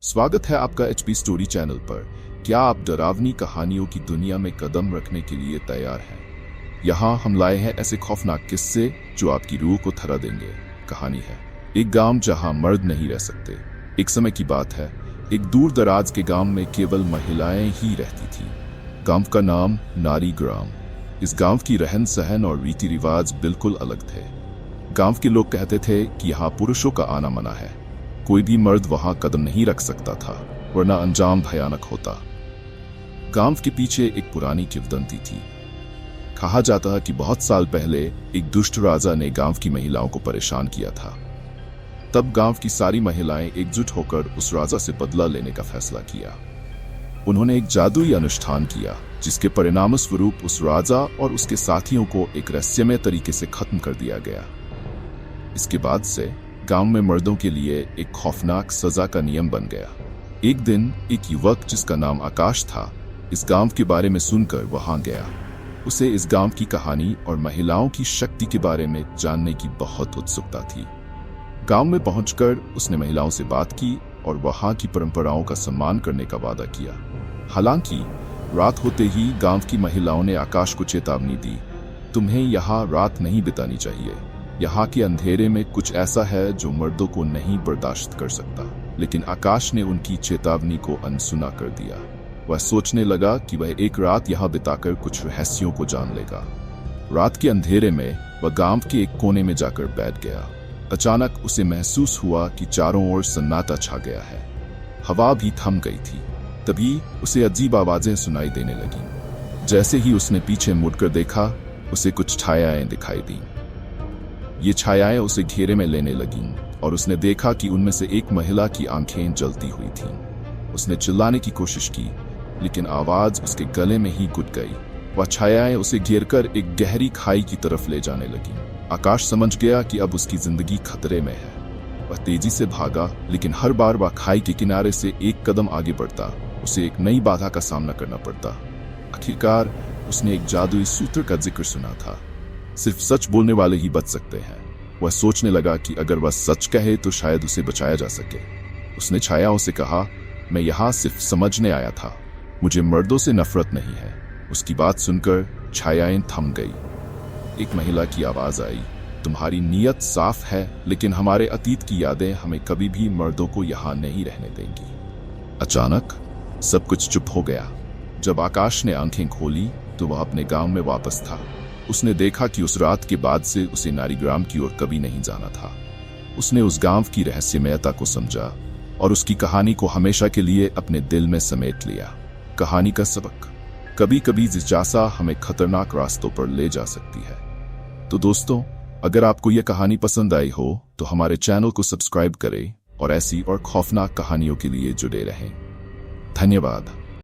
स्वागत है आपका एचपी स्टोरी चैनल पर। क्या आप डरावनी कहानियों की दुनिया में कदम रखने के लिए तैयार हैं? यहाँ हम लाए हैं ऐसे खौफनाक किस्से जो आपकी रूह को थरा देंगे। कहानी है एक गांव जहां मर्द नहीं रह सकते। एक समय की बात है, एक दूर दराज के गांव में केवल महिलाएं ही रहती थी। गांव का नाम नारी ग्राम। इस गांव की रहन सहन और रीति रिवाज बिल्कुल अलग थे। गांव के लोग कहते थे कि यहाँ पुरुषों का आना मना है, कोई भी मर्द वहां कदम नहीं रख सकता था वरना अंजाम भयानक होता। गांव के पीछे एक पुरानी किंवदंती थी। कहा जाता है कि बहुत साल पहले एक दुष्ट राजा ने गांव की महिलाओं को परेशान किया था। तब गांव की सारी महिलाएं एकजुट होकर उस राजा से बदला लेने का फैसला किया। उन्होंने एक जादुई अनुष्ठान किया जिसके परिणाम स्वरूप उस राजा और उसके साथियों को एक रहस्यमय तरीके से खत्म कर दिया गया। इसके बाद से गांव में मर्दों के लिए एक खौफनाक सजा का नियम बन गया। एक दिन एक युवक जिसका नाम आकाश था, इस गांव के बारे में सुनकर वहां गया। उसे इस गांव की कहानी और महिलाओं की शक्ति के बारे में जानने की बहुत उत्सुकता थी। गांव में पहुंचकर उसने महिलाओं से बात की और वहां की परंपराओं का सम्मान करने का वादा किया। हालांकि रात होते ही गांव की महिलाओं ने आकाश को चेतावनी दी, तुम्हें यहाँ रात नहीं बितानी चाहिए। यहाँ के अंधेरे में कुछ ऐसा है जो मर्दों को नहीं बर्दाश्त कर सकता। लेकिन आकाश ने उनकी चेतावनी को अनसुना कर दिया। वह सोचने लगा कि वह एक रात यहाँ बिताकर कुछ रहस्यों को जान लेगा। रात के अंधेरे में वह गांव के एक कोने में जाकर बैठ गया। अचानक उसे महसूस हुआ कि चारों ओर सन्नाटा छा गया है। हवा भी थम गई थी। तभी उसे अजीब आवाजें सुनाई देने लगी। जैसे ही उसने पीछे मुड़कर देखा, उसे कुछ छायाएं दिखाई दी। ये छायाएं उसे घेरे में लेने लगीं और उसने देखा कि उनमें से एक महिला की आंखें जलती हुई थीं। उसने चिल्लाने की कोशिश की, लेकिन आवाज उसके गले में ही घुट गई। वह छायाएं उसे घेरकर एक गहरी खाई की तरफ ले जाने लगीं। आकाश समझ गया कि अब उसकी जिंदगी खतरे में है। वह तेजी से भागा, लेकिन हर बार वह खाई के किनारे से एक कदम आगे बढ़ता, उसे एक नई बाधा का सामना करना पड़ता। आखिरकार उसने एक जादुई सूत्र का जिक्र सुना था, सिर्फ सच बोलने वाले ही बच सकते हैं। वह सोचने लगा कि अगर वह सच कहे तो शायद उसे बचाया जा सके। उसने छायाओं से कहा, मैं यहाँ सिर्फ समझने आया था, मुझे मर्दों से नफरत नहीं है। उसकी बात सुनकर छायाएं थम गई। एक महिला की आवाज आई, तुम्हारी नीयत साफ है, लेकिन हमारे अतीत की यादें हमें कभी भी मर्दों को यहाँ नहीं रहने देंगी। अचानक सब कुछ चुप हो गया। जब आकाश ने आंखें खोली तो वह अपने गांव में वापस था। उसने देखा कि उस रात के बाद से उसे नारीग्राम की ओर कभी नहीं जाना था। उसने उस गांव की रहस्यमयता को समझा और उसकी कहानी को हमेशा के लिए अपने दिल में समेट लिया। कहानी का सबक, कभी कभी जिज्ञासा हमें खतरनाक रास्तों पर ले जा सकती है। तो दोस्तों, अगर आपको यह कहानी पसंद आई हो तो हमारे चैनल को सब्सक्राइब करें और ऐसी और खौफनाक कहानियों के लिए जुड़े रहें। धन्यवाद।